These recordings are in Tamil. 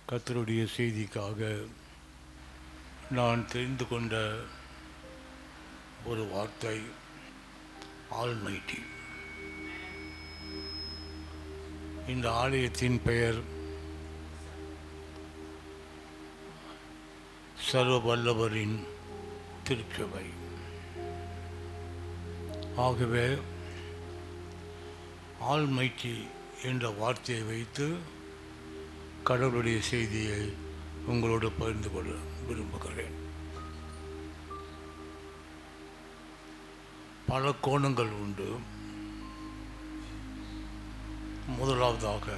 கர்த்தருடைய செய்திக்காக நான் தெரிந்து கொண்ட ஒரு வார்த்தை ஆல்மைட்டி. இந்த ஆலயத்தின் பெயர் சர்வ வல்லவரின் திருச்சபை. ஆகவே ஆல்மைட்டி என்ற வார்த்தையை வைத்து கடவுளுடைய செய்தியை உங்களோடு பகிர்ந்து கொள்ள விரும்புகிறேன். பல கோணங்கள் உண்டு. முதலாவதாக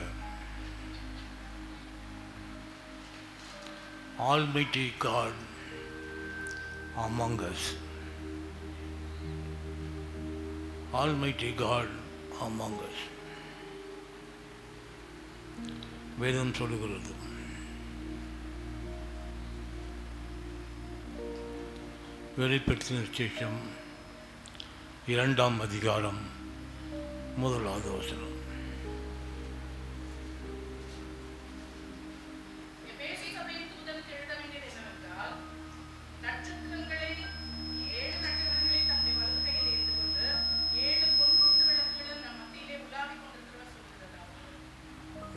Almighty God among us. Almighty God among us. வேதம் சொல்லுகிறது, வெளிப்படுத்தின விசேஷம் 2ஆம் அதிகாரம் 1வது வசனம்.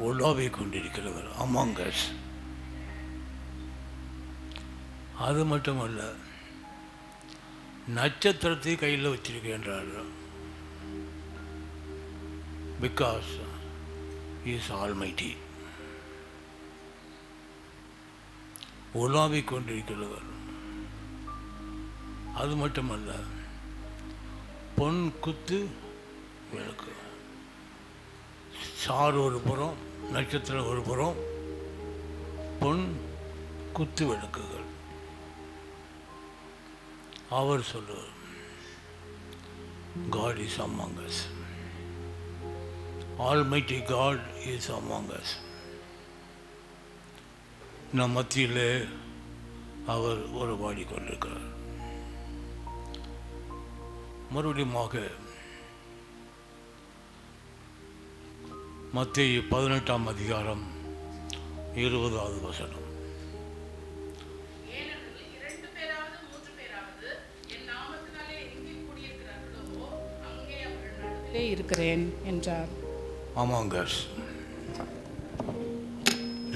உலாவி கொண்டிருக்கிறவர் among us. அது மட்டுமல்ல, நட்சத்திரத்தை கையில் வச்சிருக்கின்றார். Because he is almighty. உலாவி கொண்டிருக்கிறவர். அது மட்டுமல்ல, பொன் குத்து விளக்கு. சார் ஒரு புறம், நட்சத்திரம் ஒரு புறம், பொன் குத்து விளக்குகள். அவர் சொல்லுவார், God is among us. Almighty God is among us. நம் மத்தியிலே அவர் உறவாடி கொண்டிருக்கிறார். மறுபடியுமாக மத்தேயு 18ஆம் அதிகாரம் 20வது வசனம். இருக்கிறேன் என்றார். ஆமாங்க,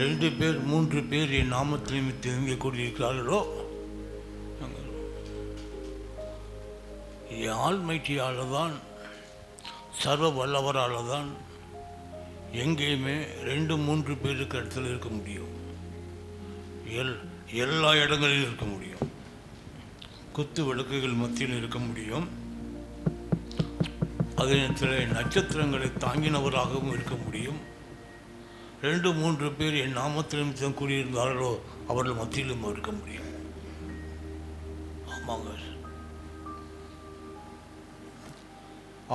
2 பேர் 3 பேர் என் நாமத்தில் நிமித்து எங்கே கூடியிருக்கிறார்களோ, ஆல்மைட்டியால் தான், சர்வ வல்லவரால் தான் எங்கேயுமே 2-3 பேருக்கு இடத்துல இருக்க முடியும். எல்லா இடங்களிலும் இருக்க முடியும். குத்து விளக்குகள் மத்தியில் இருக்க முடியும். அதே நேரத்தில் நட்சத்திரங்களை தாங்கினவராகவும் இருக்க முடியும். 2-3 பேர் என் நாமத்தில் நிமித்தம் கூடியிருந்தார்களோ அவர்கள் மத்தியிலும் இருக்க முடியும். ஆமாங்க,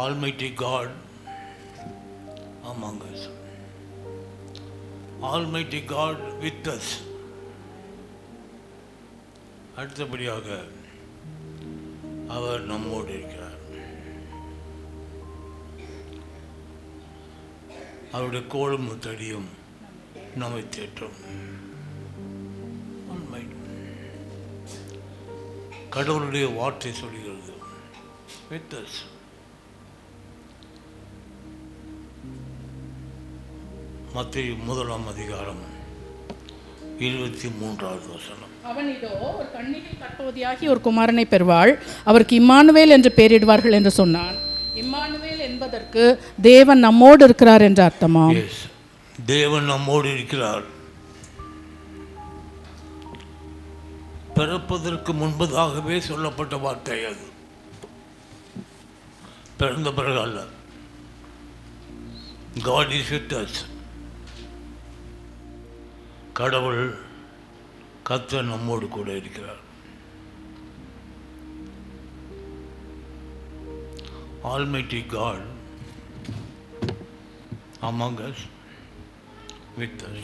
Almighty God among us. Almighty God with us. அடுத்தபடியாக அவர் நம்மோடு இருக்கிறார். அவருடைய கோலும் தடியும் நம்மை தேற்றும். கடவுளுடைய வார்த்தை சொல்கிறது, with us. மத்தேயு 1ஆம் அதிகாரம் 23வது வசனம். அவன் இதோ ஒரு கன்னிகை கர்ப்பவதியாகி ஒரு குமாரனை பெறுவாள், அவருக்கு இம்மானுவேல் என்று பெயரிடுவார்கள் என்று சொன்னான். இம்மானுவேல் என்பதற்கு தேவன் நம்மோடு இருக்கிறார் என்று அர்த்தமாம். தேவன் நம்மோடு இருக்கிறார். பிறப்பதற்கு முன்பதாகவே சொல்லப்பட்ட வார்த்தை அது. பிறந்த பிறகு அல்ல. God is with us. கடவுள் கர்த்தர் நம்மோடு கூட இருக்கிறார். Almighty God among us, with us.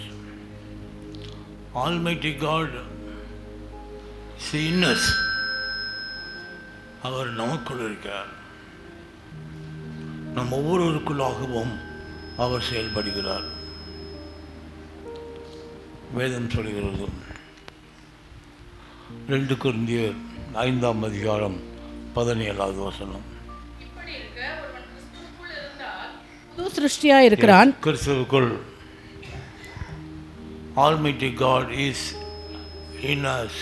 Almighty God is in us. அவர் நமக்குள் இருக்கிறார். நம் ஒவ்வொருவருக்குள்ளாகவும் அவர் செயல்படுகிறார். வேதம் சொல்கிறது. 2 கொரிந்தியர் 5ஆம் அதிகாரம் 17வது வசனம். இப்படி இருக்க ஒருவன் கிறிஸ்துவுக்குள் இருந்தால் புது சிருஷ்டியா இருக்கிறான். கிறிஸ்துவுக்குள் Almighty God is in us.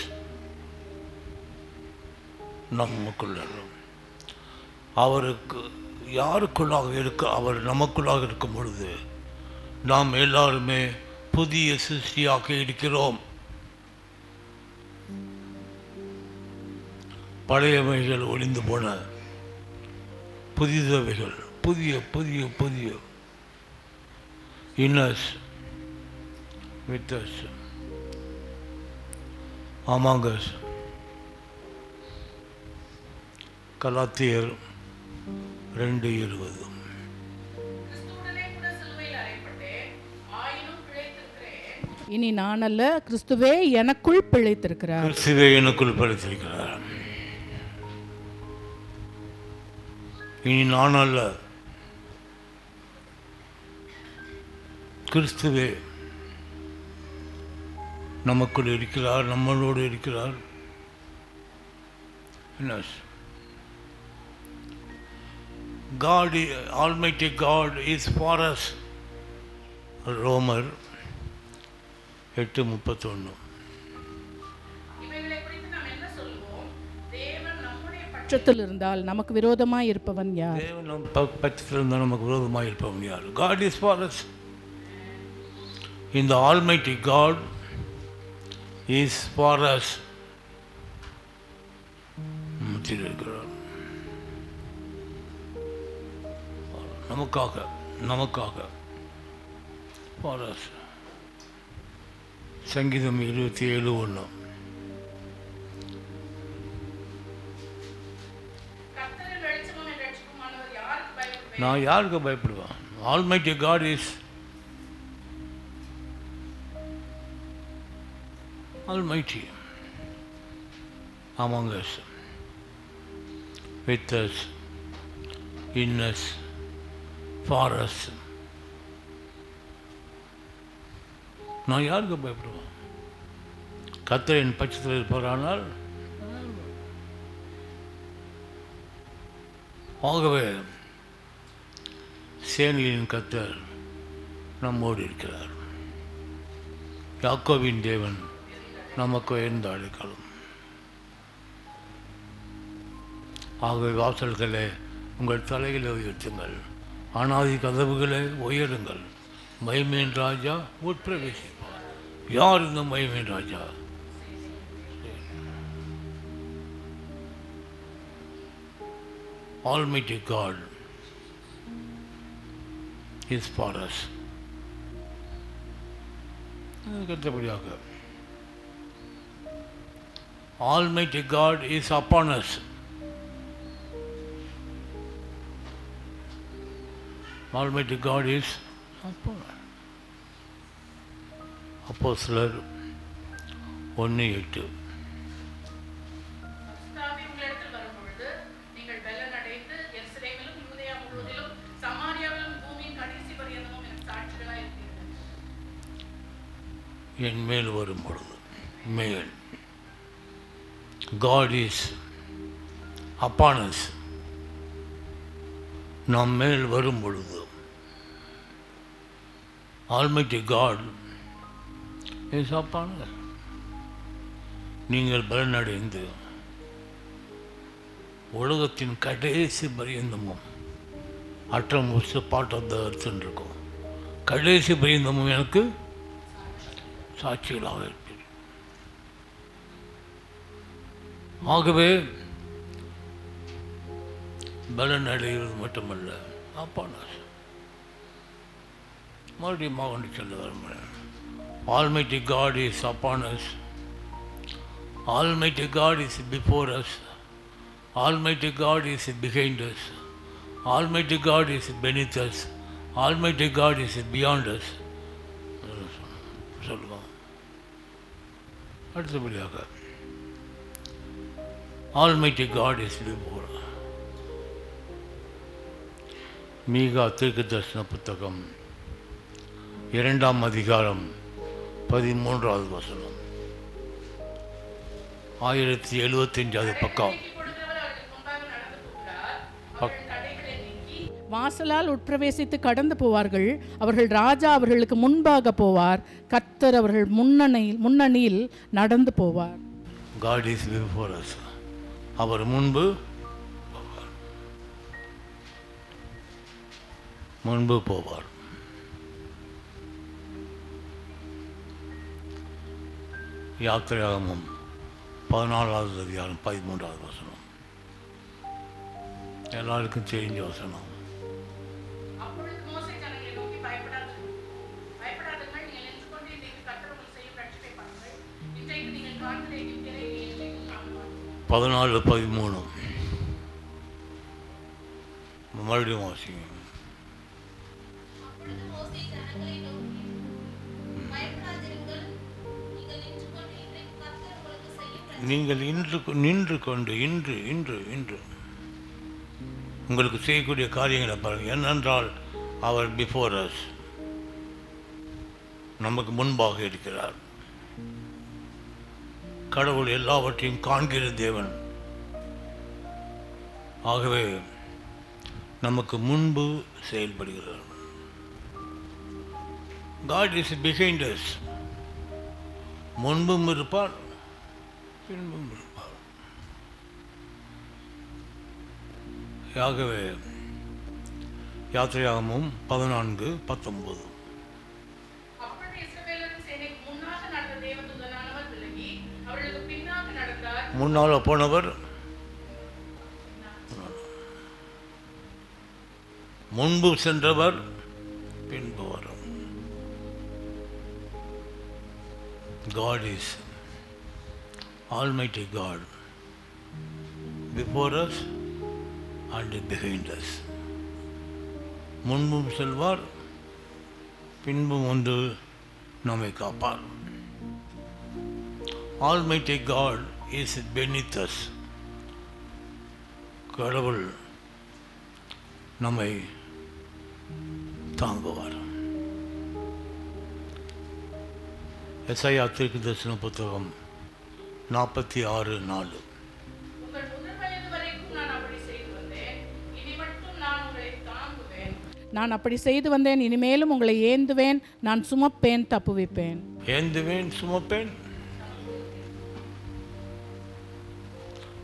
நமக்குள்ள அவருக்கு யாருக்குள்ளாக இருக்க அவர் நமக்குள்ளாக இருக்கும் பொழுது நாம் எல்லாருமே புதிய சிருஷ்டியாக இருக்கிறோம். பழையவைகள் ஒளிந்து போன புதியவைகள் புதிய புதிய புதிய இன்னஸ் with us, among us. கலாத்தியர் 2:20. இனி நான் அல்ல, கிறிஸ்துவே எனக்குள் பிழைத்திருக்கிறார். கிறிஸ்துவே எனக்குள் பிழைத்திருக்கிறார். இனி நான் அல்ல, கிறிஸ்துவே நமக்குள் இருக்கிறார், நம்மளோடு இருக்கிறார். God, Almighty God is for us. ரோமர் 8:31. இவைகளை குறித்து நாம் என்ன சொல்வோம்? தேவன் நம்முடைய பட்சத்தில் இருந்தால் நமக்கு விரோதமாய் இருப்பவன் யார்? தேவன் நம் பட்சத்தில் இருந்தால் நமக்கு விரோதமாய் இருப்பவன் யார்? God is for us. இந்த Almighty God is for us. நமக்காக for us. சங்கீதம் 27:1. நான் யாருக்கு பயப்படுவேன்? Almighty God is Almighty among us, with us, in us, for us. நான் யாருக்கு பயப்படுவேன்? கர்த்தர் என் பட்சத்தில் இருப்பாரானால், ஆகவே சேனையின் கர்த்தர் நம்மோடு இருக்கிறார். யாக்கோபின் தேவன் நமக்கு உயர்ந்த அடைக்கலம். ஆகவே வாசல்களே உங்கள் தலைகளை உயர்த்துங்கள், அனாதி கதவுகளை உயருங்கள், மகிமையின் ராஜா உட்பிரவேசிப்பார். யார் இந்த மகிமையின் ராஜா? Almighty God is for us. அடுத்தபடியாக Almighty God is upon us. Almighty God is upon us. அப்போஸ்தலர் 1:8. என் மேல் வரும் பொழுது மேல் God is upon us. நம் மேல் வரும் பொழுது Almighty God is upon us. நீங்கள் பலனடைந்து உலகத்தின் கடைசி பரியந்தமும் அட்டமோஸ்ட் பார்ட் ஆஃப் த எர்த் இருக்கும். கடைசி பரியந்தமும் எனக்கு சாட்சிகளாக இருப்பீர்கள். ஆகவே பலன் அடைகிறது மட்டுமல்ல, அப்பான மறுபடியும் கொண்டு சொல்ல விரும்புகிறேன். Almighty God is upon us. Almighty God is before us. Almighty God is behind us. Almighty God is beneath us. Almighty God is beyond us. சொல்லுவோம். அடுத்தபடியாக Almighty God is before us. மீகா தீர்க்கதரிசன புத்தகம் 2ஆம் அதிகாரம் 13வது வசனம். 1075வது பக்கம். வாசலால் உட்பிரவேசித்து கடந்து போவார்கள். அவர்கள் ராஜா அவர்களுக்கு முன்பாக போவார். கர்த்தர் அவர்கள் முன்னணியில் நடந்து போவார். God is before us. அவர் முன்பு போவார். யாத்திராகமம் 14வது அதிகாரம் 13வது வசனம். எல்லாருக்கும் தெரிஞ்ச வசனம். பதினாலு 13 மறுபடியும் வாசிங்க. நீங்கள் நின்று கொண்டு இன்று உங்களுக்கு செய்யக்கூடிய காரியங்களை பாருங்கள். என்னென்றால் அவர் பிஃபோர் அஸ், நமக்கு முன்பாக இருக்கிறார். கடவுள் எல்லாவற்றையும் காண்கிற தேவன். ஆகவே நமக்கு முன்பு செயல்படுகிறார். God is behind us. முன்பும் இருப்பார், பின்பும் இருப்பார். ஆகவே யாத்திராகமம் 14:19. முன்னால் போனவர் முன்பு சென்றவர் பின்பு வரும். God is Almighty God before us and behind us. முன்பும் செல்வார், பின்பும் வந்து நம்மை காப்பார். Almighty God is beneath us. கடவுள் நம்மை தாங்குவார். எசாயா தீர்க்கதரிசன புத்தகம் 46:4. நான் அப்படி செய்து வந்தேன், இனிமேலும் உங்களை ஏந்துவேன், நான் சுமப்பேன், தப்புவிப்பேன். ஏந்துவேன், சுமப்பேன்.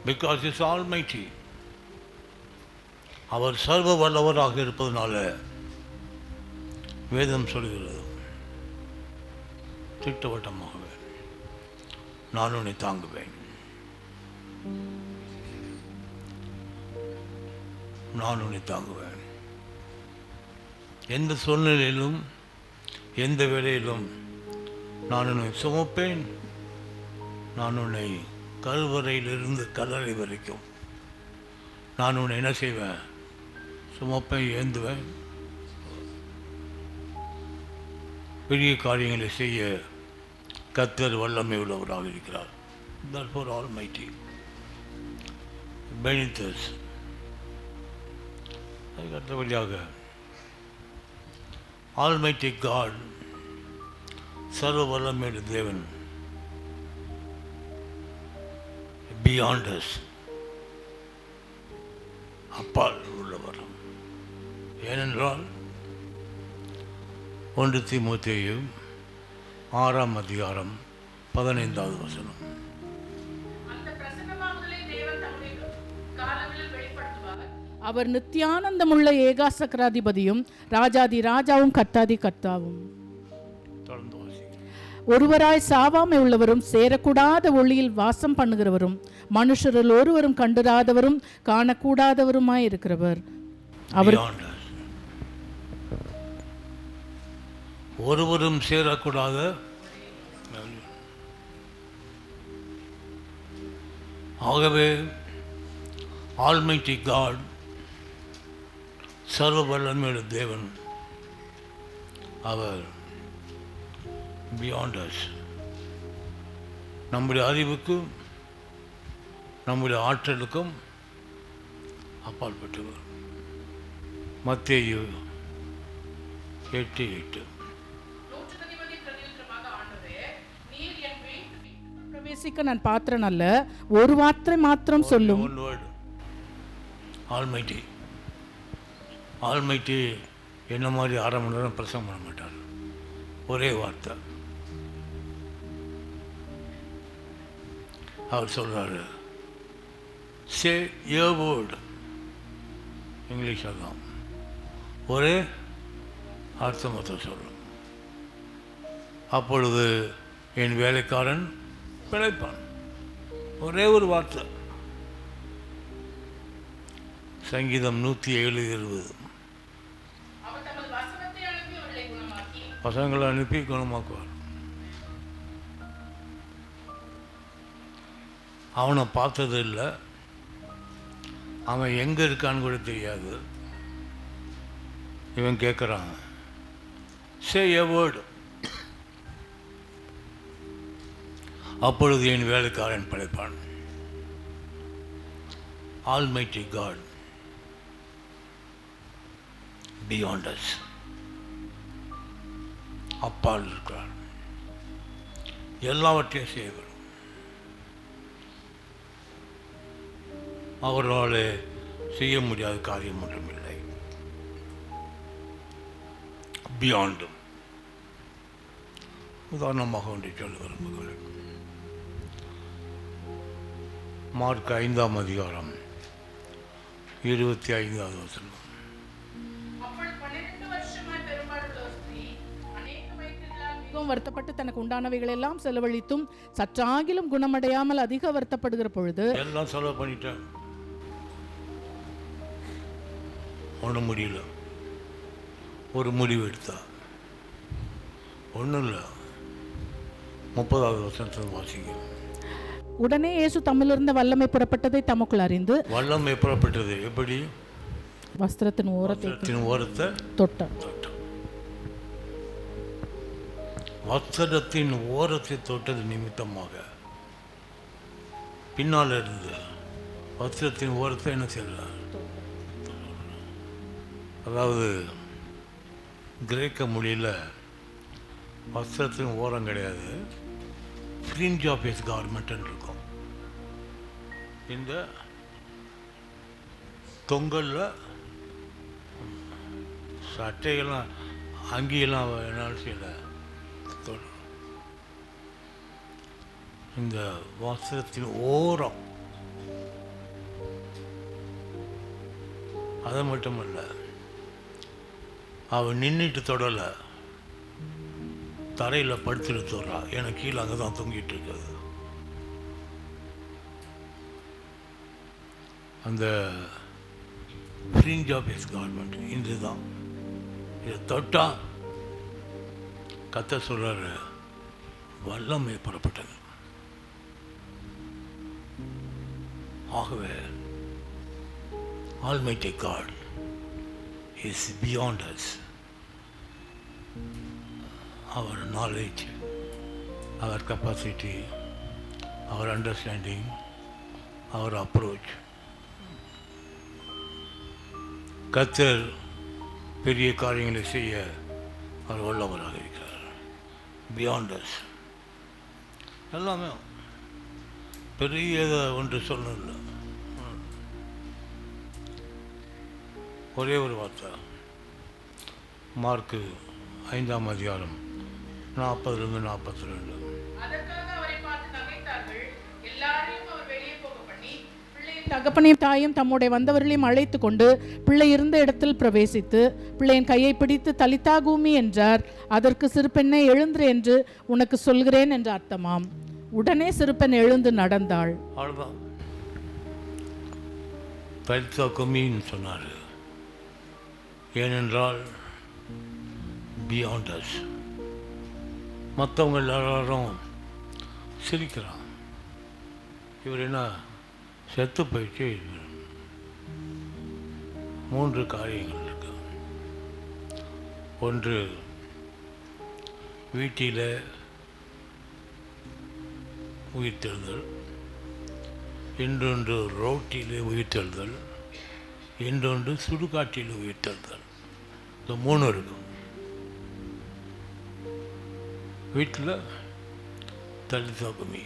Because He is Almighty. அவர் சர்வ வல்லவராக இருப்பதனால வேதம் சொல்கிறது திட்டவட்டமாகவே நான் உன்னை தாங்குவேன், நான் உன்னை தாங்குவேன். எந்த சூழ்நிலையிலும் எந்த வேளையிலும் நான் உன்னை சுமப்பேன். நான் உன்னை கல்வரையிலிருந்து கல்லறை வரைக்கும் நான் உன்னை என்ன செய்வேன்? சுமப்பேன், ஏந்துவேன். பெரிய காரியங்களை செய்ய கர்த்தர் வல்லமை உள்ளவராக இருக்கிறார். Therefore Almighty beneath us. அதுக்கு அடுத்தபடியாக Almighty God, சர்வ வல்லமையுள்ள தேவன், beyond us, அப்பால் உள்ளவர். ஏனென்றால் 1 தீமோத்தேயு 6:15 அவர் நித்தியானந்தமுள்ள ஏகாசக்கராதிபதியும் ராஜாதி ராஜாவும் கர்த்தாதி கர்த்தாவும், ஒருவராய் சாவாமை உள்ளவரும் சேரக்கூடாத ஒளியில் வாசம் பண்ணுகிறவரும் மனுஷரில் ஒருவரும் கண்டிராதவரும் காணக்கூடாதவருமாய் இருக்கிறவர். அவர் ஒருவரும் சேரக்கூடாத, ஆகவே ஆல்மைட்டி காட், சர்வ வல்லமையுள்ள தேவன், அவர் பியாண்ட் அஸ், நம்முடைய அறிவுக்கும் நம்முடைய ஆற்றலுக்கும் அப்பாற்பட்டவர். மத்தேயு 8:8. உபதேசிக்க நான் பாத்திரன் அல்ல, ஒரு வார்த்தை மாத்திரம் சொல்லும். One word, almighty. ஆல்மைட்டி என்ன மாதிரி 1/2 மணி நேரம் பிரசங்கம் பண்ண மாட்டார். ஒரே வார்த்தை அவர் சொல்கிறாரு, சே ஏ வேர்டு. இங்கிலீஷ் அதான், ஒரே அர்த்தமத்தை சொல்லும். அப்பொழுது என் வேலைக்காரன் பிழைப்பான். ஒரே ஒரு வார்த்தை. சங்கீதம் 107:20. பசங்களை அனுப்பி குணமாக்குவார். அவனை பார்த்தது இல்லை, அவன் எங்கே இருக்கான்னு கூட தெரியாது. இவன் கேட்குறான், சே எ வேர்டு. அப்பொழுது என் வேலைக்காரன் படைப்பான். ஆல்மைட்டி காட் பியாண்ட் அஸ், அப்பால் இருக்கிறார், எல்லாவற்றையும் செய்வார். அவரால் செய்ய முடியாத காரியம் ஒன்றும் இல்லை. பியாண்டும். உதாரணமாக ஒன்றை சொல்ல விரும்புகிறேன். மார்க் 5ஆம் அதிகாரம் 25வது வசனம். மிகவும் வருத்தப்பட்டு தனக்கு உண்டானவைகள் எல்லாம் செலவழித்தும் சற்றாகிலும் குணமடையாமல் அதிக வருத்தப்படுகிற பொழுது, எல்லாம் செலவு பண்ணிட்டேன், ஒன்றும் முடியல. ஒரு முடிவு எடுத்தா, ஒன்றும் இல்லை. 30வது வசனத்தில் வாசிங்க. உடனே இயேசு தம்மிலிருந்த வல்லமை புறப்பட்டதை தமக்குள் அறிந்து. வல்லமை புறப்பட்டது எப்படி? வஸ்திரத்தின் ஓரத்தை தொட்டார். வஸ்திரத்தின் ஓரத்தை தொட்டது நிமித்தமாக பின்னால் இருந்து வஸ்திரத்தின் ஓரத்தை என்ன செய்யலாம்? அதாவது கிரேக்க மொழியில் வஸ்திரத்தின் ஓரம் கிடையாது, ஃப்ரிஞ்ச் ஆஃப் ஹிஸ் கார்மெண்ட்னு இருக்கும். இந்த தொங்கலில் சட்டையெல்லாம் அங்கியெல்லாம் என்னால் செய்யல, இந்த வஸ்திரத்தின் ஓரம். அது மட்டுமல்ல, அவன் நின்றுட்டு தொடலை, தரையில் படுத்துட்டு தோறா. எனக்கு கீழே அங்கே தான் தொங்கிட்டு இருக்குது. அந்த ஃப்ரிஞ்ச் ஆஃப் ஹிஸ் கார்மெண்ட் இதுதான். இதை தொட்டா கத்த சொல்றாரு, வல்லமை புறப்பட்டது. ஆகவே Almighty God is beyond us. Our knowledge, our capacity, our understanding, our approach. கர்த்தர் பெரிய காரியங்களை செய்ய அவர் வல்லவராக இருக்கிறார். Beyond us. எல்லாமே பெரிய ஒன்று சொல்லல, ஒரே ஒரு வார்த்தை. மார்க்கு 5ஆம் அதிகாரம் 40லிருந்து 42. தகப்பனையும் தாயும் தம்முடைய வந்தவர்களையும் அழைத்து கொண்டு பிள்ளை இருந்த இடத்தில் பிரவேசித்து பிள்ளையின் கையை பிடித்து தலித்தா கூமி என்றார். அதற்கு சிறுபெண்ணை எழுந்து என்று உனக்கு சொல்கிறேன் என்று அர்த்தமாம். உடனே சிறுபெண் எழுந்து நடந்தாள். அவ்வளோதான். தலித்தா கூமின்னு சொன்னார். ஏனென்றால் பியாண்ட் அஸ். மற்றவங்க எல்லாரும் சிரிக்கிறான். இவர் என்ன செத்து போயிட்டு 3 காரியங்கள் இருக்கு. ஒன்று, வீட்டில் உயிர்த்தெழுதல். இன்னொன்று ரோட்டில் உயிர்த்தெழுதல். இன்னொன்று சுடுகாட்டில் உயிர்த்தெழுதல். இந்த 3 இருக்கும். வீட்டில் தலித்தா கூமி,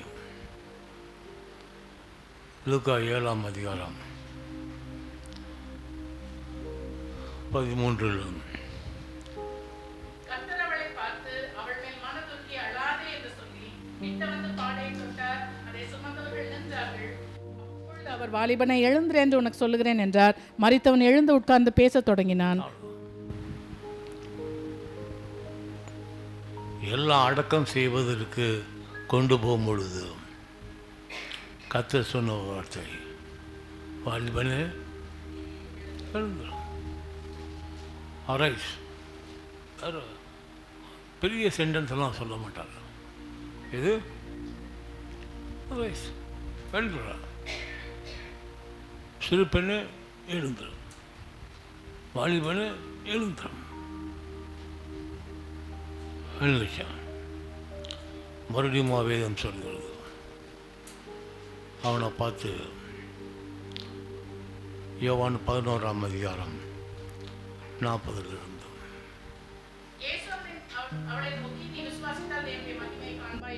லூக்கா 7ஆம் அதிகாரம் 13. கர்த்தர் அவளை பார்த்து அவள் மேல் மனதுருகி அழாதே என்று சொல்லி கிட்ட வந்து பாடை தொட்டார். அதை சுமந்தவர்கள் நின்றார்கள். அப்பொழுது அவர் வாலிபனை எழுந்திரு என்று உனக்கு சொல்லுகிறேன் என்றார். மரித்தவன் எழுந்து உட்கார்ந்து பேசத் தொடங்கினான். எல்லாம் அடக்கம் செய்வதற்கு கொண்டு போகும் பொழுது கர்த்தர் சொன்ன வார்த்தை, வாலிபனே எழுந்திரு, அரைஸ். பெரிய சென்டென்ஸ் எல்லாம் சொல்ல மாட்டார். இது அரைஸ், எழுந்துடா, சிறு பெண்ணு எழுந்துரு, வாலிபனு எழுந்துரு. எழுந்துச்சான். மறுபடியும் வேதம் சொல்கிறது, அவனை பார்த்து யோவான் 11ஆம் அதிகாரம் 40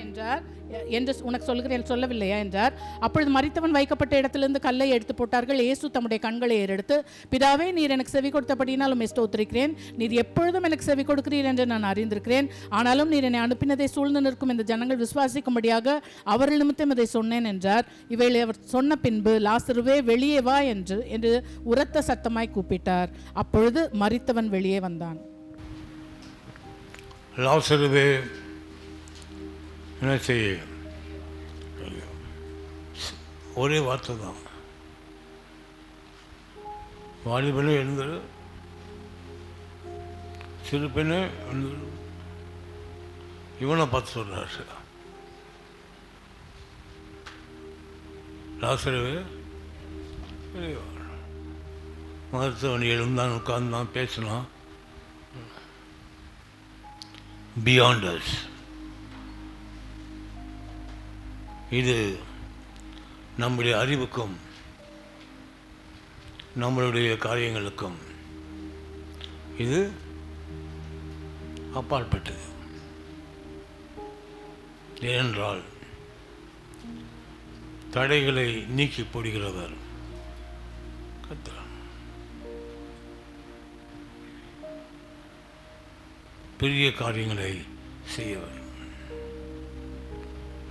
என்றார். என்று உனக்கு சொல்கிறேன் சொல்லவில்லையா என்றார். அப்பொழுது மரித்தவன் வைக்கப்பட்ட இடத்திலிருந்து கல்லை எடுத்து போட்டார்கள். இயேசு தம்முடைய கண்களை ஏறெடுத்து, பிதாவே, நீர் எனக்கு செவி கொடுத்தபடினால் உம்மை ஸ்தோத்திரிக்கிறேன். நீர் எப்பொழுதும் எனக்கு செவி கொடுக்கிறீர் என்று நான் அறிந்திருக்கிறேன். ஆனாலும் நீர் என்னை அனுப்பினதை சூழ்ந்து நிற்கும் இந்த ஜனங்கள் விசுவாசிக்கும்படியாக அவர்கள் நிமித்தம் இதை சொன்னேன் என்றார். இவைகளை அவர் சொன்ன பின்பு, லாசருவே, வெளியே வா என்று உரத்த சத்தமாய் கூப்பிட்டார். அப்பொழுது மரித்தவன் வெளியே வந்தான். லாசருவே, என்ன செய்ய? ஒரே வார்த்தை தான், வாலிபனே எழுந்துரு, சிறு பெண்ணே எழுந்துரு. இவனை பார்த்து சொல்றாரு, லாசருவே மருத்துவன் எழுந்தான், உட்கார்ந்தான், பேசினான். Beyond us. இது நம்முடைய அறிவுக்கும் நம்மளுடைய காரியங்களுக்கும் இது அப்பாற்பட்டது. ஏனென்றால் தடைகளை நீக்கி போடுகிறவர் கர்த்தர். பெரிய காரியங்களை செய்யவர்.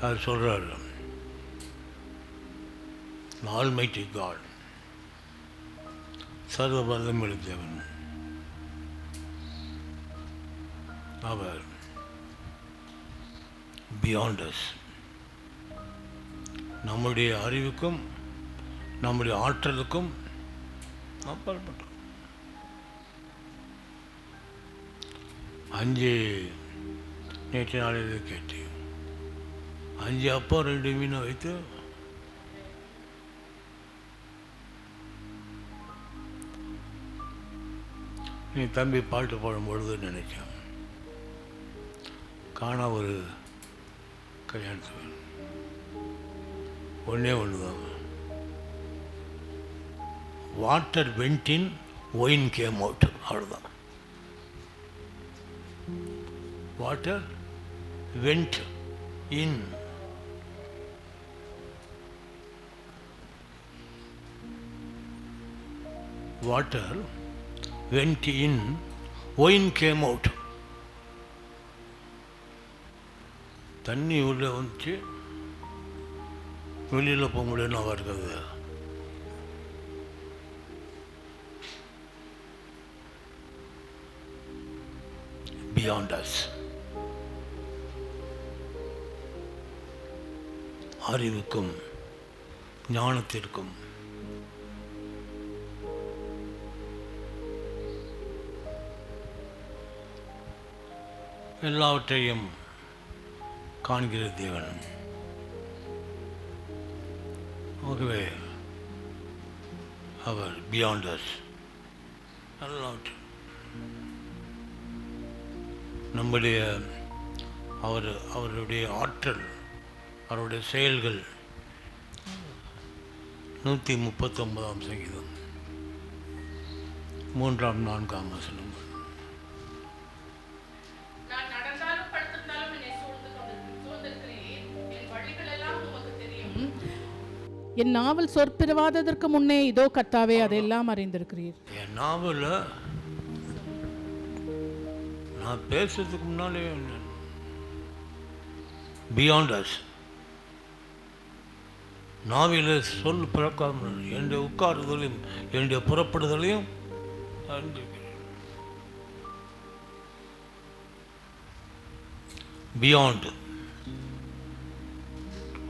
அவர் சொல்றார், ஆல்மைட்டி காட், சர்வ வல்லமையுள்ள தேவன், அவர் பியாண்ட் அஸ், நம்முடைய அறிவுக்கும் நம்முடைய ஆற்றலுக்கும் அப்பாற்பட்டவர். 5 நேற்று நாளில் கேட்டேன், 5 அப்போ 2 மீனை வைத்து நீ தம்பி பாட்டு பாடும்பொழுது நினைச்சேன், காணா ஒரு கல்யாணத்துக்கு ஒன்றே ஒன்று தான், water went in, wine came out. அவ்வளோதான். Water went in, water went in, wine came out. தண்ணி உள்ளே வந்துச்சு, வெளியில் போக முடியும்னு அவ இருக்குது. Beyond us. அறிவுக்கும் ஞானத்திற்கும் எல்லாவற்றையும் காண்கிற தேவன். ஆகவே அவர் பியாண்ட் அஸ். எல்லாவற்றையும் நம்முடைய அவருடைய ஆற்றல், அவருடைய செயல்கள். 139ஆம் சங்கீதம் 3ஆம் 4ஆம் வசனம். என் நாவல் சொற்பிறவாததற்கு முன்னே இதோ கர்த்தாவே அதையெல்லாம் அறிந்திருக்கிறீர். என் நாவல நான் பேசுறதுக்கு முன்னாலே பியாண்ட் அஸ் நாவில சொல் பிறக்காமல் என்னுடைய உட்காருதலையும் என்னுடைய புறப்படுதலையும் அறிந்திருக்கிறேன். Beyond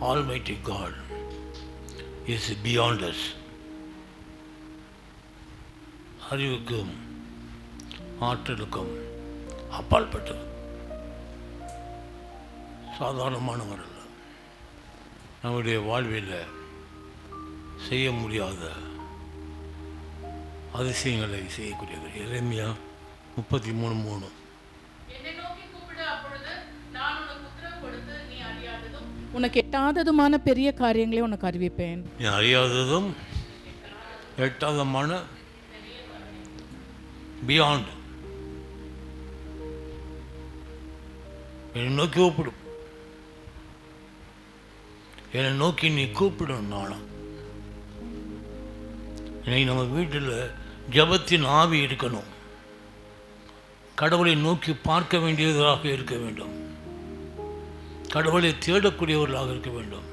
Almighty God is beyond us. அறிவுக்கும் ஆற்றலுக்கும் அப்பாற்பட்டது. சாதாரணமானவர் அல்ல. நம்முடைய வாழ்வில் செய்ய முடியாத அதிசயங்களை செய்யக்கூடியவர். எரேமியா 33:3. உனக்கு எட்டாததுமான பெரிய காரியங்களை உனக்கு அறிவிப்பேன். நீ அறியாததும் எட்டாதமான பியாண்ட் என்னை நோக்கி கூப்பிடும். என்னை நோக்கி நீ கூப்பிடும். நானும் இன்னைக்கு நம்ம வீட்டில் ஜபத்தின் ஆவி இருக்கணும். கடவுளை நோக்கி பார்க்க வேண்டியதாக இருக்க வேண்டும். கடவுளை தேடக்கூடியவர்களாக இருக்க வேண்டும்.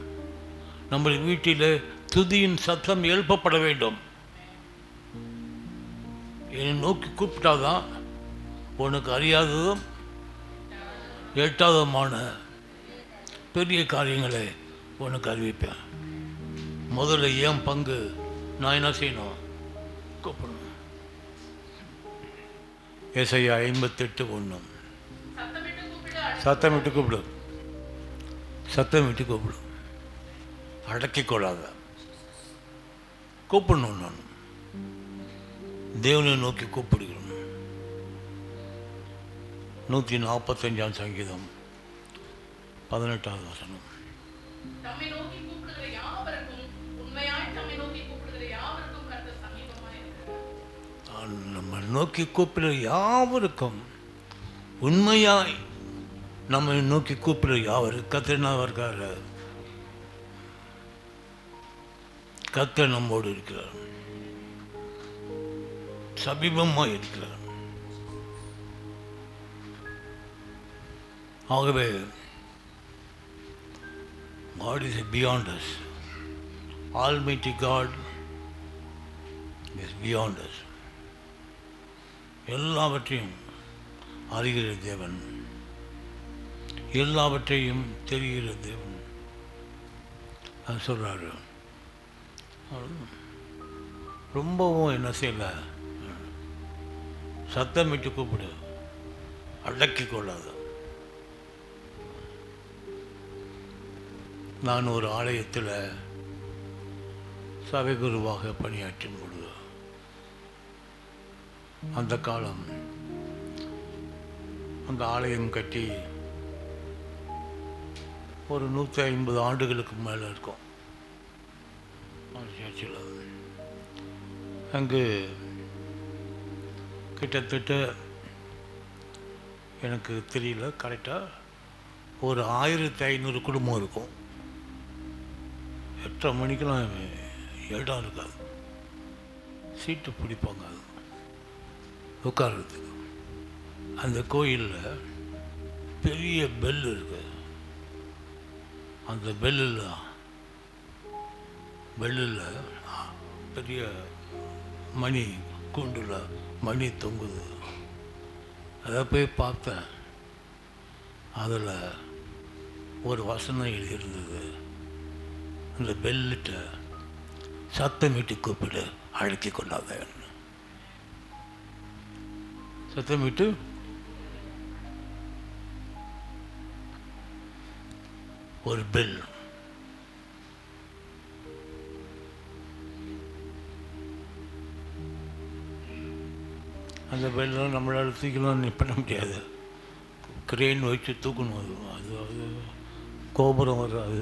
நம்ம வீட்டில் துதியின் சத்தம் எழுப்பப்பட வேண்டும். என்னை நோக்கி கூப்பிட்டாதான் உனக்கு அறியாததும் எட்டாததுமான பெரிய காரியங்களை உனக்கு அறிவிப்பேன். முதல்ல ஏன் பங்கு நான் என்ன செய்யணும்? கூப்பிடணும். ஏசாயா 58:1. சத்தமிட்டு கூப்பிடு. சத்தம் விட்டு கூப்பிடும். அடக்கிக் கொள்ளாத. கூப்பிடணும். நான் தேவனை நோக்கி கூப்பிடுகிறோம். 145 சங்கீதம் 18வது வசனம். நம்ம நோக்கி கூப்பிடுற யாவருக்கும் உண்மையாய் நம்ம நோக்கி கூப்பிடுற யாவர் கர்த்தர் இருக்காரு. கர்த்தர் நம்மோடு இருக்கிறார். சமீபமாக இருக்கிறார். ஆகவே God is beyond us. Almighty God is beyond us. எல்லாவற்றையும் அறிகிற தேவன், எல்லாவற்றையும் தெரிகிற தேவன். அது சொல்கிறாரு. ரொம்பவும் என்ன செய்யலை, சத்தமிட்டு கூப்பிடு, அடக்கி கொள்ளாத. நான் ஒரு ஆலயத்தில் சபை குருவாக பணியாற்றும் பொழுது அந்த காலம் அந்த ஆலயம் கட்டி ஒரு 150 ஆண்டுகளுக்கு மேலே இருக்கும். சர்ச்சில் அங்கு கிட்டத்தட்ட எனக்கு தெரியல கரெக்டாக ஒரு 1500 குடும்பம் இருக்கும். 8:30 மணிக்கெலாம் இடம் இருக்காது. சீட்டு பிடிப்பாங்க அது உட்கார்றதுக்கு. அந்த கோயிலில் பெரிய பெல் இருக்கு. அந்த பெல்லில் பெரிய மணி கூண்டில் மணி தொங்குது. அதை போய் பார்த்தேன். அதில் ஒரு வசனம் எழுதியிருந்தது. அந்த பெல்லிட்ட சத்தமிட்டு கூப்பிடு, அழைக்கி கொண்டாத. சத்தமிட்டு ஒரு பெல். அந்த பெல்லாம் நம்மளால் தூக்கலாம் பண்ண முடியாது. கிரெயின் வச்சு தூக்கணும். அது கோபுரம் வராது.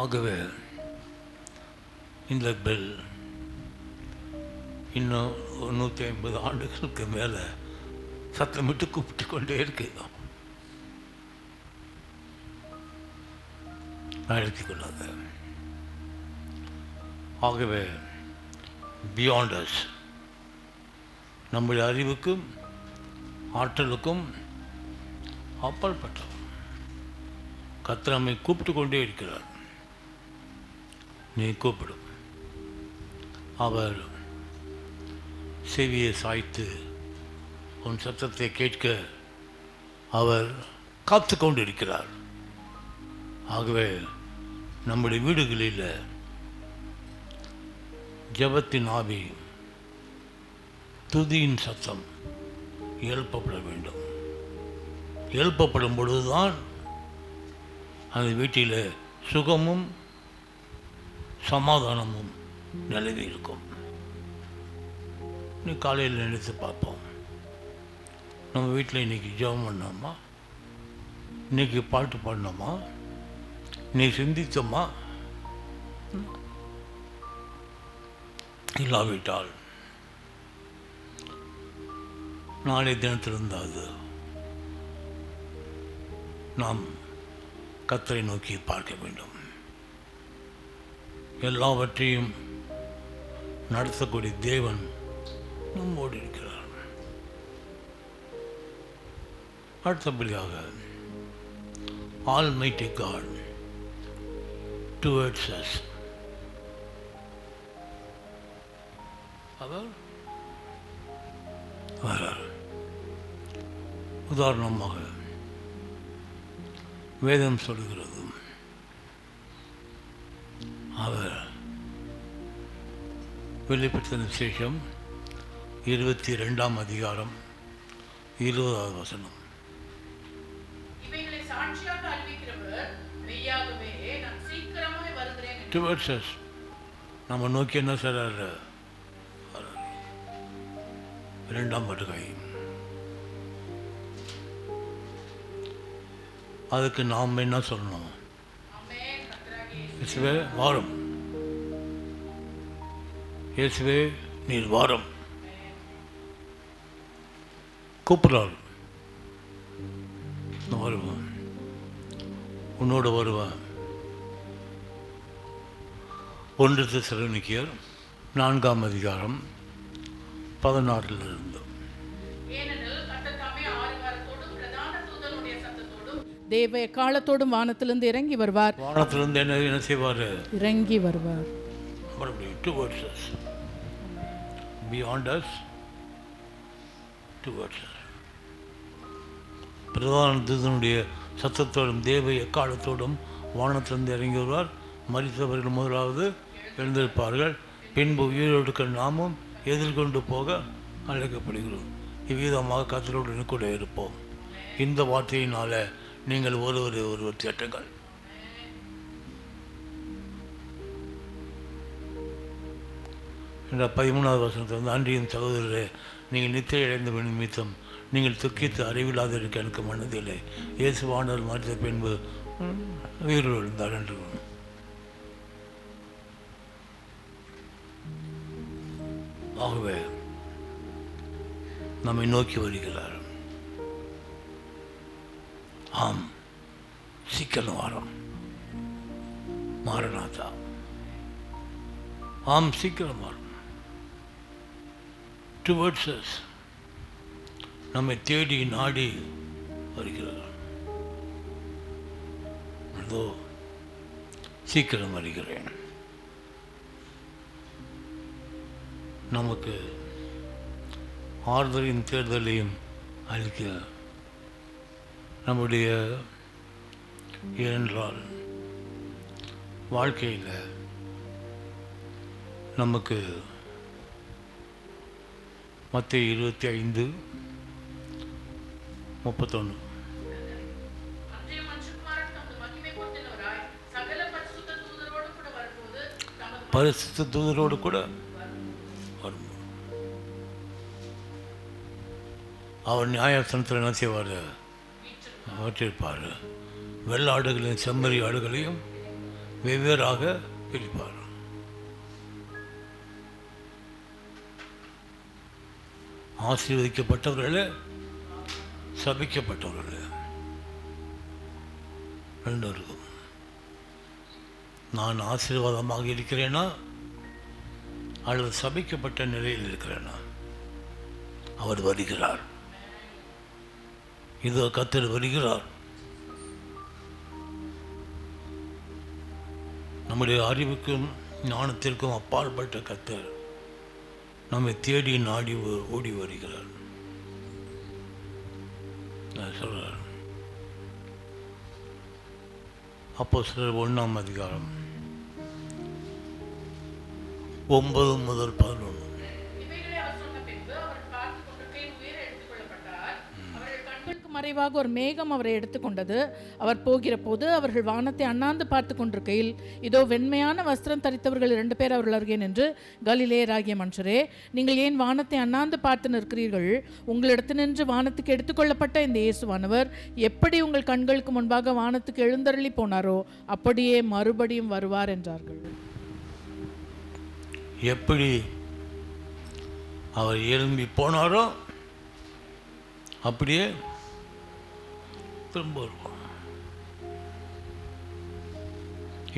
ஆகவே இந்த பெல் இன்னும் 150 ஆண்டுகளுக்கு மேலே சத்தமிட்டு கூப்பிட்டு கொண்டே இருக்கு. அழைத்து கொள்ளாது. ஆகவே பியாண்ட் அஸ், நம்முடைய அறிவுக்கும் ஆற்றலுக்கும் அப்பாற்பட்டவர் கர்த்தர் நம்மை கூப்பிட்டு கொண்டே இருக்கிறார். நீ கூப்பிடும். அவர் செவியை சாய்த்து உன் சத்தத்தை கேட்க அவர் காத்து கொண்டு இருக்கிறார். ஆகவே நம்முடைய வீடுகளில் ஜெபத்தின் ஆவி, துதியின் சத்தம் எழுப்பப்பட வேண்டும். எழுப்பப்படும் பொழுதுதான் அந்த வீட்டில் சுகமும் சமாதானமும் நிலவி இருக்கும். நீ காலையில் நினைத்து பார்ப்போம், நம்ம வீட்டில் இன்றைக்கி ஜெபம் பண்ணோமா, இன்றைக்கி பாட்டு பாடினோமா, நீ சிந்தித்தோமா? இல்லாவிட்டால் நாளை தினத்திலிருந்து நாம் கர்த்தரை நோக்கி பார்க்க வேண்டும். எல்லாவற்றையும் நடத்தக்கூடிய தேவன் நம்மோடு இருக்கிறார். அடுத்தபடியாக Almighty God towards us. அவர் வரார். உதாரணமாக வேதம் சொல்கிறது, அவர் வெளிப்படுத்தின விசேஷம் 22ஆம் அதிகாரம் 20வது வசனம். Towards us, நம்ம நோக்கி என்ன சொல்றாரு? இரண்டாம் வருகை. அதுக்கு நாம் என்ன சொல்லணும்? இயேசுவே வாரும், இயேசுவே நீர் வாரும். கூப்பிடுறார், வருவான், உன்னோடு வருவான். 1 தெசலோனிக்கேயர் 4ஆம் அதிகாரம் 16 தேவ எக்காலத்தோடும் வானத்திலிருந்து இறங்கி வருவார். வானத்திலிருந்து என்ன செய்வார்? இறங்கி வருவார். மறுபடியும் towards us, beyond us, towards us. பிரதான தூதனுடைய சத்தத்தோடும் தேவ எக்காலத்தோடும் வானத்திலிருந்து இறங்கி வருவார். மரித்தவர்கள் முதலாவது எழுந்திருப்பார்கள், பின்பு உயிரோடுக்க நாமும் எதிர்கொண்டு போக அழைக்கப்படுகிறோம். இவ்விதமாக கர்த்தருடன் கூட இருப்போம். இந்த வார்த்தையினால நீங்கள் ஒருவர் தேட்டுங்கள். என்ற 13வது வசனத்தில் வந்து, அன்றியும் சகோதரரே, நீங்கள் நித்திரை அடைந்த நிமித்தம் நீங்கள் துக்கித்து அறிவில்லாத இருக்க எனக்கு மனதில்லை. இயேசுவானவர் மரித்த பின்பு உயிரோடு இருந்தார் என்று. ஆகவே நம்மை நோக்கி வருகிறார். ஆம், சீக்கிரம் வாரம் மாரநாதா. ஆம், சீக்கிரம் வாரம். டுவர்ட்ஸ் அஸ், நம்மை தேடி நாடி வருகிறார். அதோ சீக்கிரம் வருகிறேன். நமக்கு ஆறுதலையும் தேர்தலையும் அளிக்கிறார். நம்முடைய ஏனென்றால் வாழ்க்கையில் நமக்கு மத்தேயு 25:31 பரிசுத்த தூதரோடு கூட வரும். அவர் நியாயஸ்தானத்தில் என்ன செய்வார்? அவற்றிருப்பார். வெள்ளாடுகளையும் செம்மறி ஆடுகளையும் வெவ்வேறாக பிரிப்பார். ஆசீர்வதிக்கப்பட்டவர்களே, சபிக்கப்பட்டவர்களே, ரெண்டும் இருக்கும். நான் ஆசீர்வாதமாக இருக்கிறேனா அல்லது சபிக்கப்பட்ட நிலையில் இருக்கிறேனா? அவர் வருகிறார். இதோ கர்த்தர் வருகிறார். நம்முடைய அறிவுக்கும் ஞானத்திற்கும் அப்பாற்பட்ட கர்த்தர் நம்மை தேடி நாடி ஓடி வருகிறார். நான் சொல்கிறேன், அப்போஸ்தலர் 1ஆம் அதிகாரம் 9 முதல் 11. மறைவாக ஒரு மேகம் அவரை எடுத்துக்கொண்டது. அவர் போகிற போது அவர்கள் வானத்தை அண்ணாந்து பார்த்து கொண்டிருக்கையில், இதோ வெண்மையான வஸ்திரம் தரித்தவர்கள் 2 பேர் அவர்கள் அருகே நின்று, கலிலேயராகிய மனுஷரே, நீங்கள் ஏன் வானத்தை அண்ணாந்து பார்த்து நிற்கிறீர்கள்? உங்களிடத்து நின்று வானத்துக்கு எடுத்துக்கொள்ளப்பட்ட இந்த இயேசுவானவர் எப்படி உங்கள் கண்களுக்கு முன்பாக வானத்துக்கு எழுந்தருளி போனாரோ அப்படியே மறுபடியும் வருவார் என்றார்கள். எப்படி அவர் எழும்பி போனாரோ அப்படியே திரும்ப வருவார்.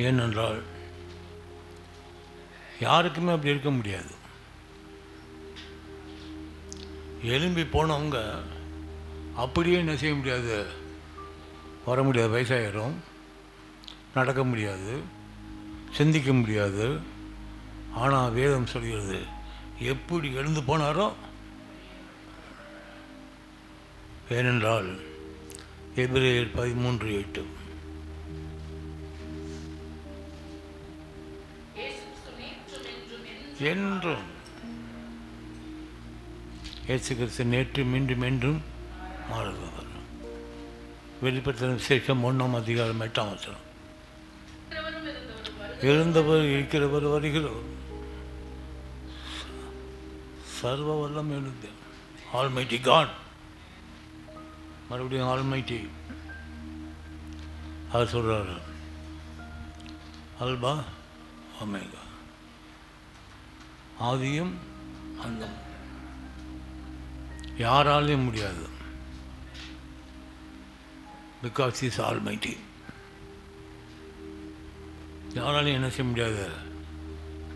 ஏனென்றால் யாருக்குமே அப்படி இருக்க முடியாது. எழும்பி போனவங்க அப்படியே என்ன செய்ய முடியாது, வர முடியாது. வயசாயிரும், நடக்க முடியாது, சிந்திக்க முடியாது. ஆனால் வேதம் சொல்கிறது, எப்படி எழுந்து போனாரோ. ஏனென்றால் எபிரேயர் 13:8 என்றும் இயேசு கிறிஸ்து நேற்றும் இன்றும் என்றும் மாறுபவர். வெளிப்படுத்தின விசேஷம் 1ஆம் அதிகாரம் 8ஆம் வசனம். எழுந்தவர் இருக்கிறவர் வருகிறவர் சர்வ வல்லம் எழுந்த ஆல்மைட்டி காட். மறுபடியும் ஆல்மைட்டி அவர் சொல்கிறார், அல்பா ஒமேகா, ஆதியும் அந்தம். யாராலையும் முடியாது. Because is almighty. யாராலையும் என்ன செய்ய முடியாது.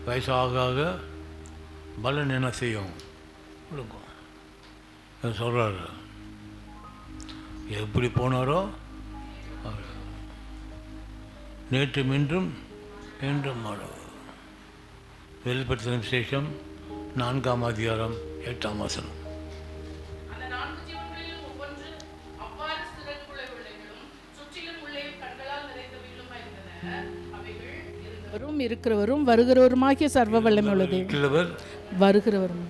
வயசாக ஆக பலன் என்ன செய்யும், கொடுக்கும். சொல்கிறாரு, எப்படி போனாரோ நேற்றும் இன்றும் என்றும் மாறுவார். வெளிப்படுத்தின விசேஷம் 4ஆம் அதிகாரம் 8ஆம் வசனம். இருக்கிறவரும் வருகிறவருமாகிய சர்வ வல்லமை உள்ளது. வருகிறவரும்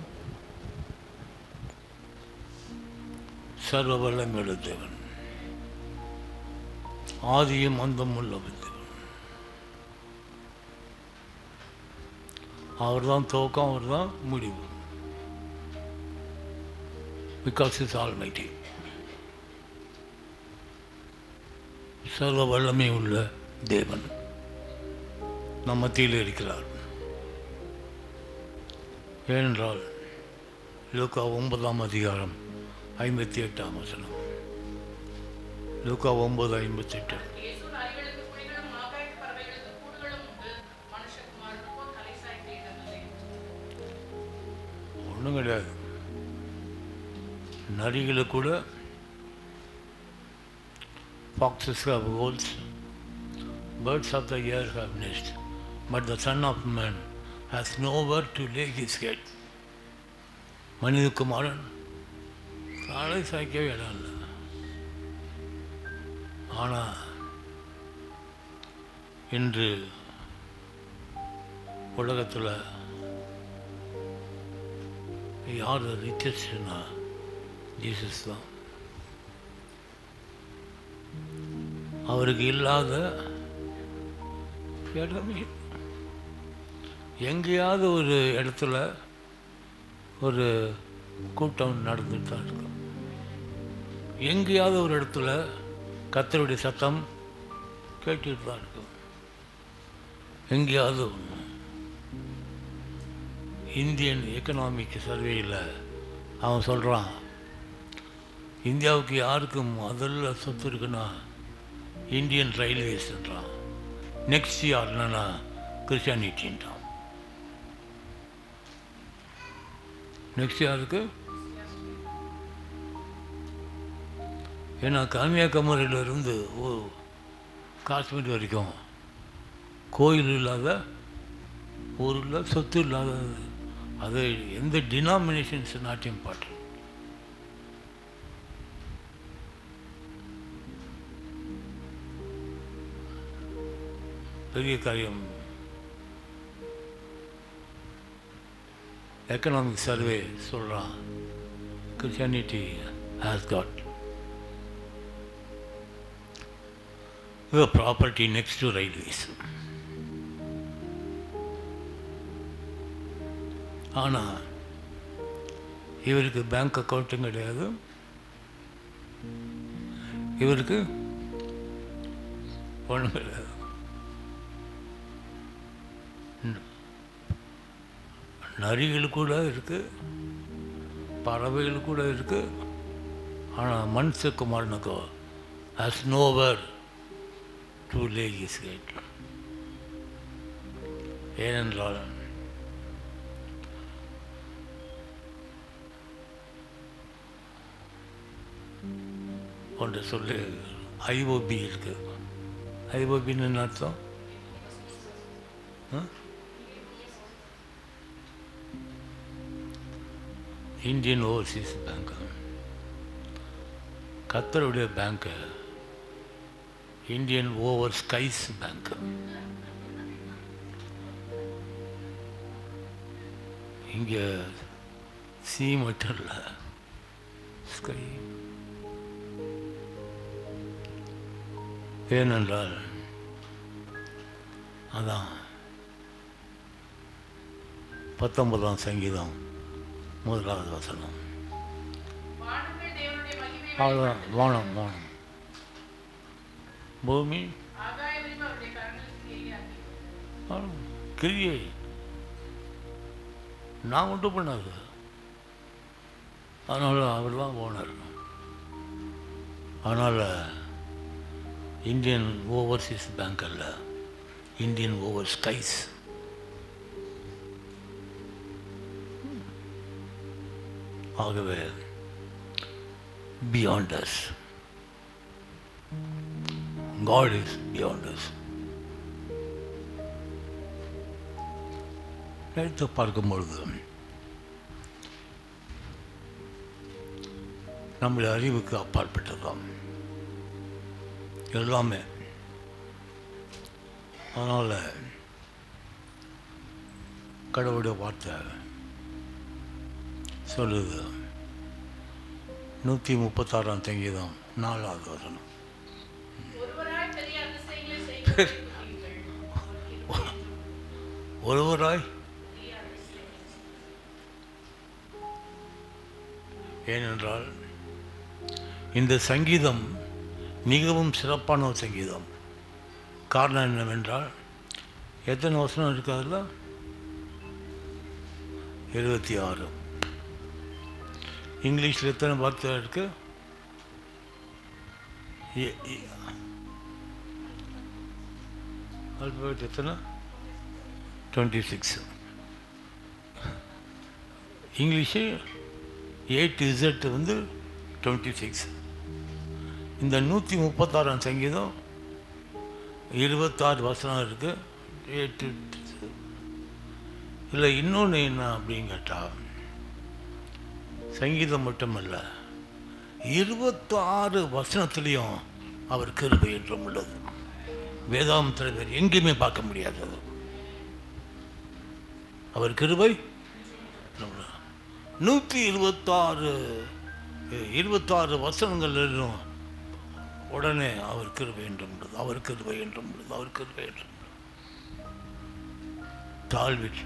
சர்வ வல்லமை உள்ள தேவன், ஆதியும் அந்தம் உள்ள தேவன். அவர் தான் துவக்கம், அவர் தான் முடிவு. Because is almighty. சர்வ வல்லமை உள்ள தேவன் நம் மத்தியில் இருக்கிறார். ஏனென்றால் லூக்கா 9ஆம் அதிகாரம் 58ஆம் வசனம். லூக்கா 9:58. ஒன்றும் கிடையாது. நரிகளுக்கு கூட foxes have holes, birds of the air have nests, but the Son of Man has nowhere to lay his head. மனிதகுமாரன் தலை சாய்க்கவே இடம் இல்லை. ஆனால் இன்று உலகத்தில் யார் ரிச்சஸ்ட்னா ஜீசஸ் தான். அவருக்கு இல்லாத இடமே. எங்கேயாவது ஒரு இடத்துல ஒரு கூட்டம் நடந்துட்டு தான் இருக்கும். எங்கேயாவது ஒரு இடத்துல கர்த்தருடைய சத்தம் கேட்டுட்டு தான் இருக்கும். எங்கேயாவது இந்தியன் எக்கனாமிக் சர்வேயில் அவன் சொல்கிறான், இந்தியாவுக்கு யாருக்கும் முதல்ல சொத்து இருக்குன்னா இந்தியன் ரயில்வேஸ்ன்றான். நெக்ஸ்ட் யாருன்னா கிறிஸ்டியானிட்டின்ட்டான். நெக்ஸ்ட் யாருக்கு? ஏன்னா கன்னியாகுமரியிலிருந்து காஷ்மீர் வரைக்கும் கோயில் இல்லாத ஊரில் சொத்து இல்லாத, அது எந்த டினாமினேஷன்ஸ் நாட் இம்பார்ட்டன்ட். பெரிய காரியம். எக்கனாமிக் சர்வே சொல்கிறான், Christianity has God a property next to railways. ஆனால் இவருக்கு பேங்க் அக்கௌண்ட்டும் கிடையாது, இவருக்கு ஒன்றும் கிடையாது. நரிகள் கூட இருக்குது, பறவைகள் கூட இருக்குது. ஆனால் மனுஷகுமாரனுக்கோ has nowhere to lay his head. ஏனென்றால் ஒன்று சொல்லி ஐஓபி இருக்குது. ஐஓபின்னு என்ன அர்த்தம்? Indian overseas bank. கத்தருடைய பேங்க்கு இந்தியன் ஓவர் ஸ்கைஸ் பேங்க். இங்கே சி மட்டும் இல்லை, ஸ்கை. ஏனென்றால் அதான் 19ஆம் சங்கீதம் 1வது வசனம். அவ்வளோதான். வானம் வானம் பூமி கிரியை நான் உண்டு பண்ணாது. அதனால் அவர் தான் ஓனர். அதனால் இந்தியன் ஓவர்சீஸ் பேங்க் அல்ல, இந்தியன் ஓவர் ஸ்கைஸ். ஆகவே beyond us. God is beyond us. எடுத்து பார்க்கும் பொழுது நம்முடைய அறிவுக்கு அப்பாற்பட்டதாம் எல்லாமே. அதனால் கடவுளுடைய வார்த்தை சொல்லுது, 136ஆம் சங்கீதம் 4வது வசனம். ஒருவராய் ஏனென்றால் இந்த சங்கீதம் மிகவும் சிறப்பான ஒரு சங்கீதம். காரணம் என்னவென்றால் எத்தனை வசனம் இருக்கு அதில்? 76. இங்கிலீஷில் எத்தனை வார்த்தை இருக்கு? ஆல்பபெட் எத்தனை? 26. இங்கிலீஷு A to Z வந்து 26. இந்த 136ஆம் சங்கீதம் 26 வசனம் இருக்குது. இல்லை இன்னொன்று என்ன அப்படின்னு கேட்டால், சங்கீதம் மட்டுமல்ல, 26 வசனத்துலேயும் அவர் கிருபை என்றும் உள்ளது. வேதாந்தத்தில் வேறு எங்கேயுமே பார்க்க முடியாதது. அவர் கிருபை 126 வசனங்களிலும் உடனே அவர் கிருபை என்றும் உள்ளது, அவர் கிருபை என்றும் உள்ளது, அவர் கிருபை என்றும் உள்ளது. தாழ்வில்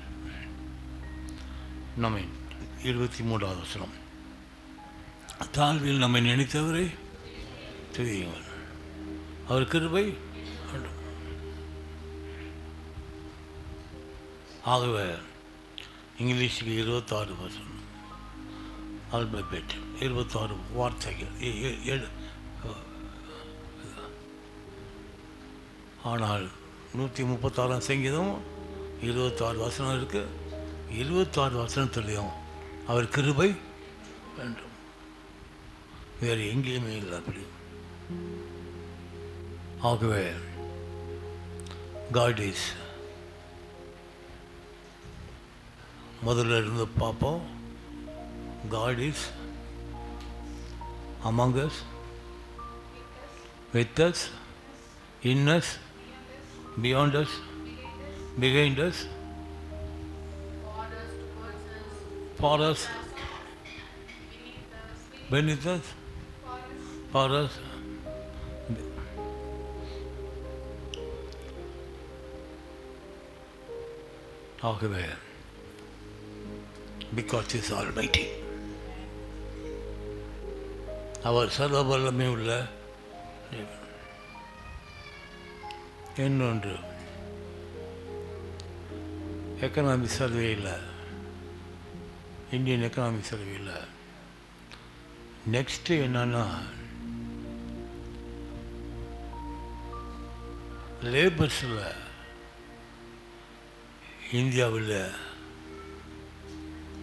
நம்மை 23வது வசனம், தாழ்வில் நம்மை நினைத்தவரை தெரியுங்கள், அவர் கிருபை. ஆகவே இங்கிலீஷுக்கு 26 வசனம், ஆல்பபெட் 26 வார்த்தைகள். ஆனால் 136 சங்கீதம் 26 வசனம் இருக்குது. 26 வசனத்துலேயும் அவர் கிருபை வேண்டும், வேறு எங்கேயுமே இல்லை அப்படி. ஆகவே God is, முதல்ல இருந்து பார்ப்போம். God is among us, with us, in us, beyond us, behind us, for us, beneath us, for us. ஆகவே because he is almighty, அவர் சர்வ வல்லமை உள்ள தேவன். இன்னொன்று, எக்கனாமிக் சர்வேயில், இந்தியன் எக்கனாமிக் சர்வேயில் நெக்ஸ்ட்டு என்னன்னா லேபர்ஸில் இந்தியாவில்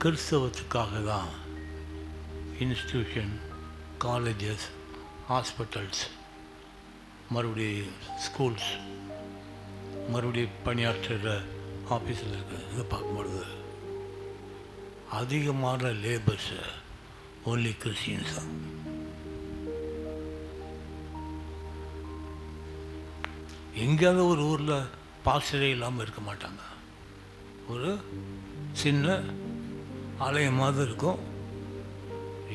கிறிஸ்தவத்துக்காக தான் இன்ஸ்டியூஷன், காலேஜஸ், ஹாஸ்பிட்டல்ஸ், மறுபடியும் ஸ்கூல்ஸ், மறுபடியும் பணியாற்றுகிற ஆஃபீஸில் இருக்குது. இதை பார்க்கும்பொழுது அதிகமான லேபர்ஸு ஒன்லி கிறிஸ்டியன்ஸ் தான். எங்கேயாவது ஒரு ஊரில் பாஸ்டரே இல்லாமல் இருக்க மாட்டாங்க. ஒரு சின்ன ஆலயமாக இருக்கும்,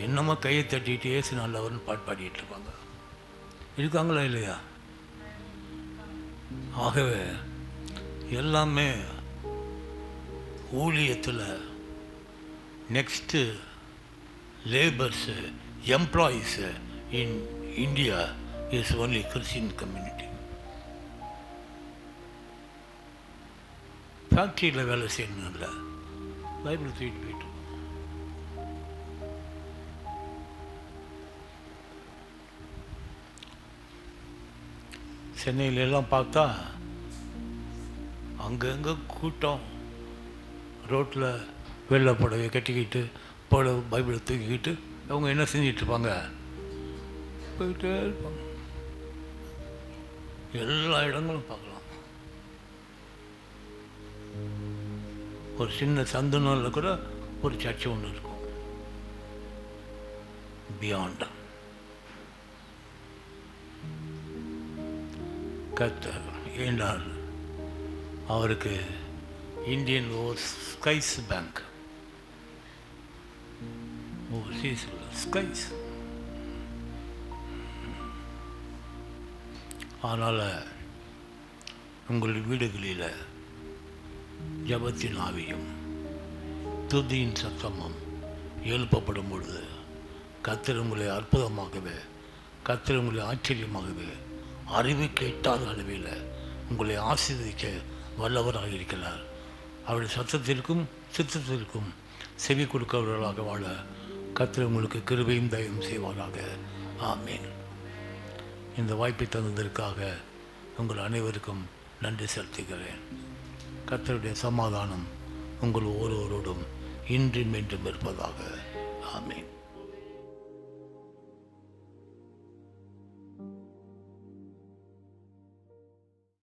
என்னமோ கையை தட்டிட்டு ஏசு நல்லவர்னு பாட்டு பாடிட்டு இருப்பாங்க. இருக்காங்களா இல்லையா? ஆகவே எல்லாமே ஊழியத்தில் next labours, employees in India is only Christian community. ஃபேக்ட்ரியில் வேலை செய்யணும் இல்லை, பைபிள் தூக்கிட்டு போயிட்டு. சென்னையிலெல்லாம் பார்த்தா அங்கங்கே கூட்டம், ரோட்டில் வெள்ளை புடவை கட்டிக்கிட்டு பைபிளை தூக்கிக்கிட்டு அவங்க என்ன செஞ்சிட்ருப்பாங்க, போயிட்டே இருப்பாங்க. எல்லா இடங்களும் பார்க்கலாம். ஒரு சின்ன சந்துனால கூட ஒரு சர்ச்சை ஒன்று இருக்கும். பியாண்ட் கர்த்தர் ஏண்டால் அவருக்கு இந்தியன் ஸ்கைஸ் பேங்க், ஸ்கைஸ். அதனால் உங்கள் வீடுகளில் ஜபத்தின் ஆவியும் துதியின் சத்தமும் எழுப்பப்படும் பொழுது கர்த்தர் உங்களை அற்புதமாகவே, கர்த்தர் உங்களை ஆச்சரியமாகவே, அறிவு கேட்டாத அளவில் உங்களை ஆசீர்வதிக்க வல்லவராக இருக்கிறார். அவருடைய சத்தத்திற்கும் சித்தத்திற்கும் செவி கொடுக்கிறவர்களாக வாழ கர்த்தர் உங்களுக்கு கிருபையும் தயவும் செய்வாராக. ஆமேன். இந்த வாய்ப்பை தந்ததற்காக உங்கள் அனைவருக்கும் நன்றி செலுத்துகிறேன். கர்த்தருடைய சமாதானம் உங்கள் ஒவ்வொருவரோடும் இன்றும் என்றும் இருப்பதாக. ஆமேன்.